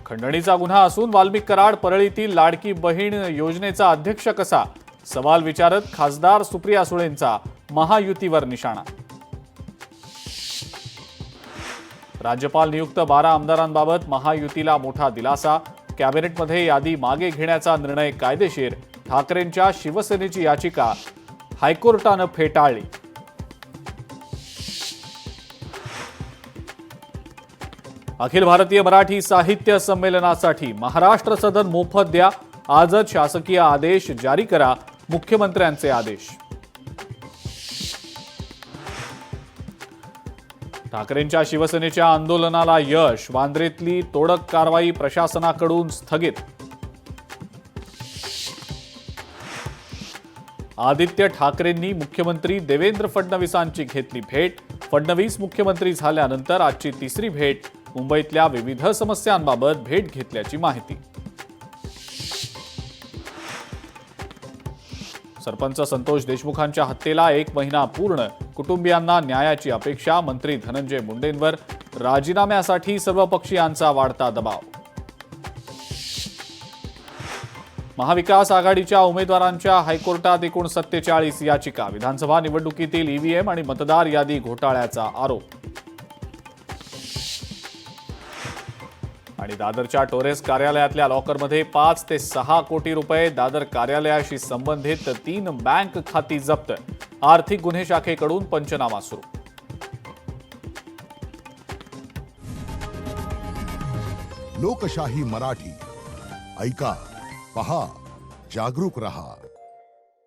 खंडणीचा गुन्हा असून वाल्मिक कराड परळीतील लाडकी बहीण योजनेचा अध्यक्ष कसा, सवाल विचारत खासदार सुप्रिया सुळेंचा महायुतीवर निशाणा. राज्यपाल नियुक्त 12 आमदारांबाबत महायुतीला मोठा दिलासा. कॅबिनेटमध्ये यादी मागे घेण्याचा निर्णय कायदेशीर. ठाकरेंच्या शिवसेनेची याचिका हायकोर्टानं फेटाळली. अखिल भारतीय मराठी साहित्य संमेलनासाठी महाराष्ट्र सदन मोफत द्या. आजच शासकीय आदेश जारी करा. मुख्यमंत्र्यांचे आदेश. ठाकरेंच्या शिवसेनेच्या आंदोलनाला यश. वांद्रेतली तोडक कारवाई प्रशासनाकडून स्थगित. आदित्य ठाकरेंनी मुख्यमंत्री देवेंद्र फडणवीसांची घेतली भेट. फडणवीस मुख्यमंत्री झाल्यानंतर आजची तिसरी भेट. मुंबईतल्या विविध समस्यांबाबत भेट घेतल्याची माहिती. सरपंच संतोष देशमुखांच्या हत्येला 1 महिना पूर्ण. कुटुंबियांना न्यायाची अपेक्षा. मंत्री धनंजय मुंडेंवर राजीनाम्यासाठी सर्वपक्षीयांचा वाढता दबाव. महाविकास आघाडीच्या उमेदवारांच्या हायकोर्टात एकूण 47 याचिका. विधानसभा निवडणुकीतील ईव्हीएम आणि मतदार यादी घोटाळ्याचा आरोप. आणि दादरच्या टोरेस कार्यालयातल्या लॉकरमध्ये 5 ते 6 कोटी रुपये. दादर कार्यालयाशी संबंधित 3 बँक खाती जप्त. आर्थिक गुन्हे शाखेकडून पंचनामा सुरू. लोकशाही मराठी ऐका, पहा, जागरूक रहा.